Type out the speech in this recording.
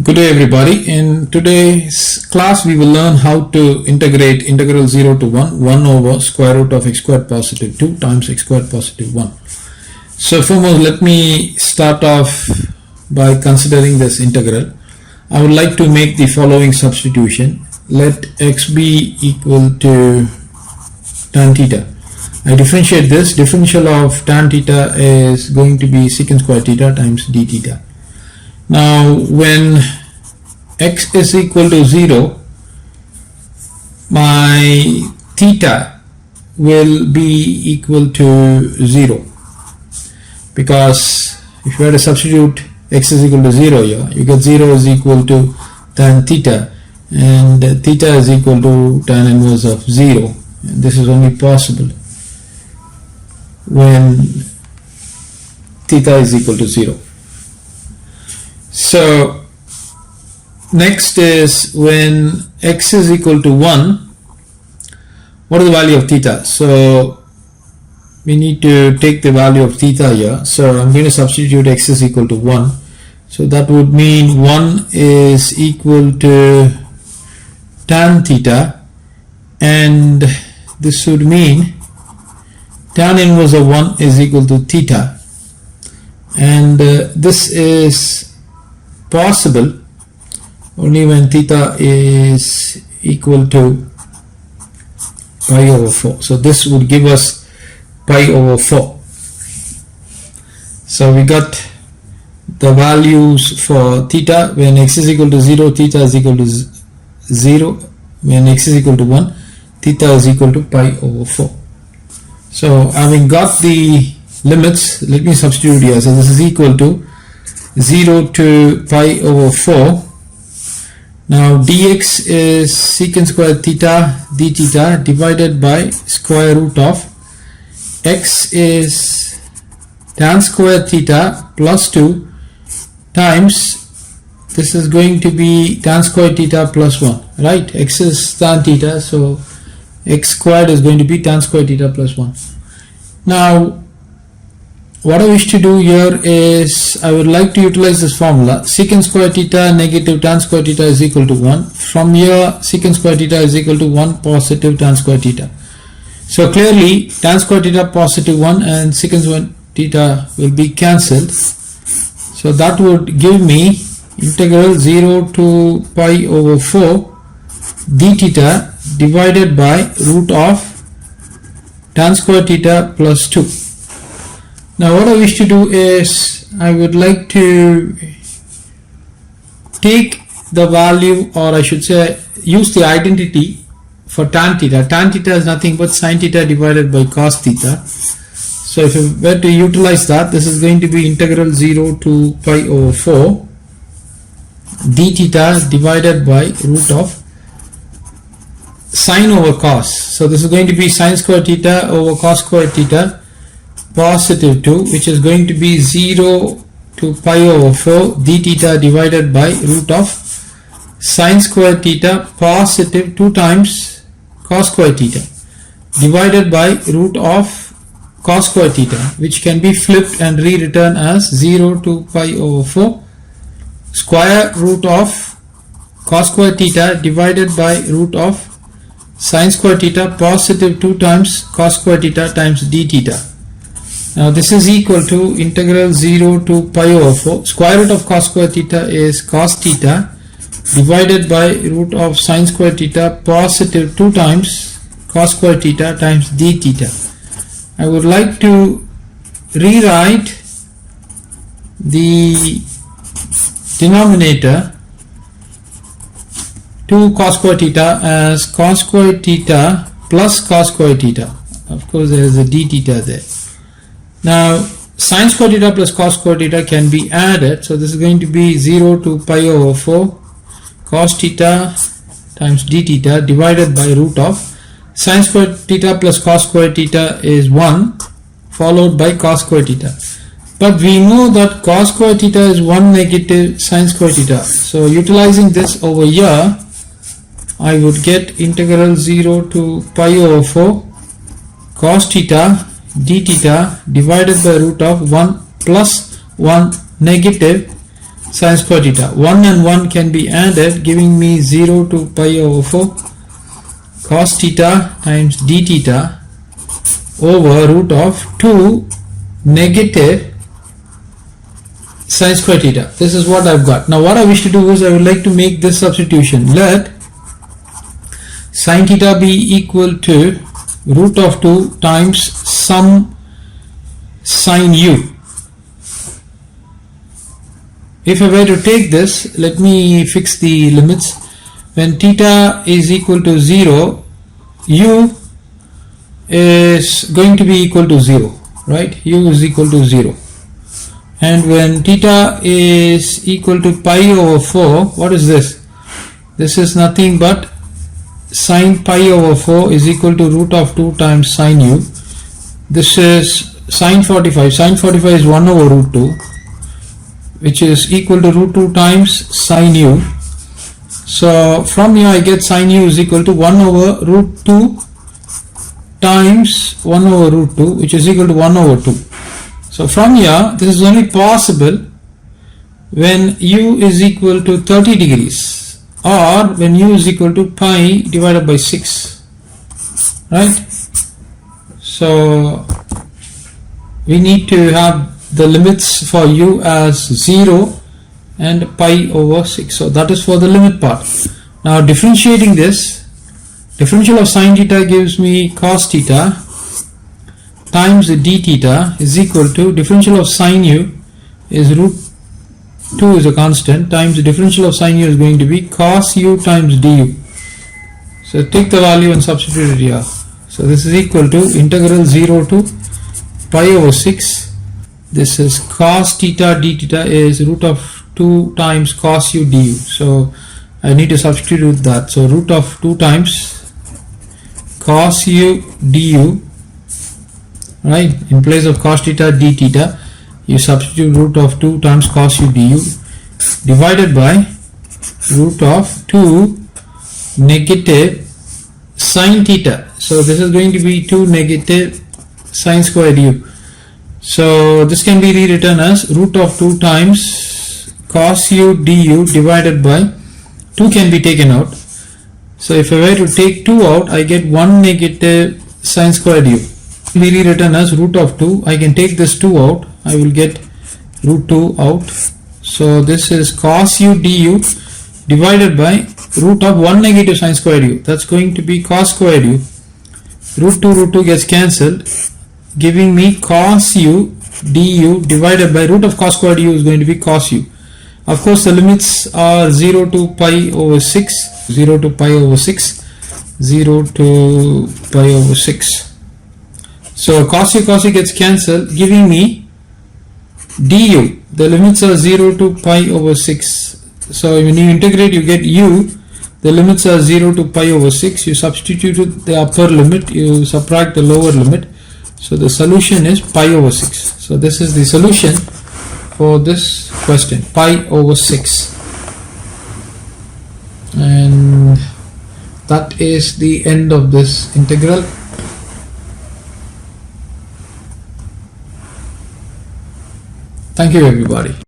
Good day everybody. In today's class we will learn how to integrate integral 0 to 1 over square root of x squared positive 2 times x squared positive 1. So foremost, let me start off by considering this integral. I would like to make the following substitution. Let x be equal to tan theta. I differentiate this. Differential of tan theta is going to be secant square theta times d theta. Now when x is equal to 0, my theta will be equal to 0, because if you were to substitute x is equal to 0 here, you get 0 is equal to tan theta, and theta is equal to tan inverse of 0. And this is only possible when theta is equal to 0. So next is when x is equal to 1, what is the value of theta? So we need to take the value of theta here. So I'm going to substitute x is equal to 1. So that would mean 1 is equal to tan theta, and this would mean tan inverse of 1 is equal to theta, and this is possible only when theta is equal to pi over 4. So this would give us pi over 4. So we got the values for theta. When x is equal to 0, theta is equal to 0. When x is equal to 1, theta is equal to pi over 4. So having got the limits, let me substitute here. So this is equal to 0 to pi over 4. Now dx is secant square theta d theta divided by square root of x is tan square theta plus 2 times, this is going to be tan square theta plus 1, right? X is tan theta, so x squared is going to be tan square theta plus 1. Now what I wish to do here is I would like to utilize this formula. Secant square theta negative tan square theta is equal to 1. From here secant square theta is equal to 1 positive tan square theta. So clearly tan square theta positive 1 and secant square theta will be cancelled. So that would give me integral 0 to pi over 4 d theta divided by root of tan square theta plus 2. Now what I wish to do is I would like to take the value, or I should say use the identity for tan theta. Tan theta is nothing but sin theta divided by cos theta. So if you were to utilize that, this is going to be integral 0 to pi over 4 d theta divided by root of sin over cos. So this is going to be sin square theta over cos square theta positive 2, which is going to be 0 to pi over 4 d theta divided by root of sin square theta positive 2 times cos square theta divided by root of cos square theta, which can be flipped and rewritten as 0 to pi over 4 square root of cos square theta divided by root of sin square theta positive 2 times cos square theta times d theta. Now this is equal to integral 0 to pi over 4. Square root of cos square theta is cos theta divided by root of sin square theta positive 2 times cos square theta times d theta. I would like to rewrite the denominator to cos square theta as cos square theta plus cos square theta. Of course there is a d theta there. Now sin square theta plus cos square theta can be added, so this is going to be 0 to pi over 4 cos theta times d theta divided by root of sin square theta plus cos square theta is 1 followed by cos square theta. But we know that cos square theta is 1 negative sin square theta. So utilizing this over here, I would get integral 0 to pi over 4 cos theta d theta divided by root of 1 plus 1 negative sine square theta. 1 and 1 can be added, giving me 0 to pi over 4 cos theta times d theta over root of 2 negative sine square theta. This is what I've got. Now what I wish to do is I would like to make this substitution. Let sine theta be equal to root of 2 times some sine u. If I were to take this, let me fix the limits. When theta is equal to 0, u is going to be equal to 0, right? U is equal to 0. And when theta is equal to pi over 4, what is this? This is nothing but sine pi over 4 is equal to root of 2 times sine u. This is sine 45. Sine 45 is 1 over root 2, which is equal to root 2 times sine u. So from here I get sine u is equal to 1 over root 2 times 1 over root 2, which is equal to 1 over 2. So from here, this is only possible when u is equal to 30 degrees or when u is equal to pi divided by 6, right? So we need to have the limits for u as 0 and pi over 6. So that is for the limit part. Now differentiating this, differential of sine theta gives me cos theta times d theta is equal to differential of sine u is root 2 is a constant times the differential of sine u is going to be cos u times du. So take the value and substitute it here. So this is equal to integral 0 to pi over 6. This is cos theta d theta is root of 2 times cos u du. So I need to substitute that. So root of 2 times cos u du, right? In place of cos theta d theta, you substitute root of 2 times cos u du divided by root of 2 negative sine theta. So this is going to be 2 negative sine square u. So this can be rewritten as root of 2 times cos u du divided by 2 can be taken out. So if I were to take 2 out, I get 1 negative sine square u. Be rewritten as root of 2. I can take this 2 out. I will get root 2 out. So this is cos u du divided by root of 1 negative sine square u. That's going to be cos square u. Root 2 gets cancelled, giving me cos u du divided by root of cos squared u is going to be cos u. Of course the limits are 0 to pi over 6, 0 to pi over 6, 0 to pi over 6. So cos u gets cancelled, giving me du. The limits are 0 to pi over 6. So when you integrate, you get u. The limits are 0 to pi over 6. You substitute the upper limit, you subtract the lower limit. So the solution is pi over 6. So this is the solution for this question, pi over 6. And that is the end of this integral. Thank you everybody.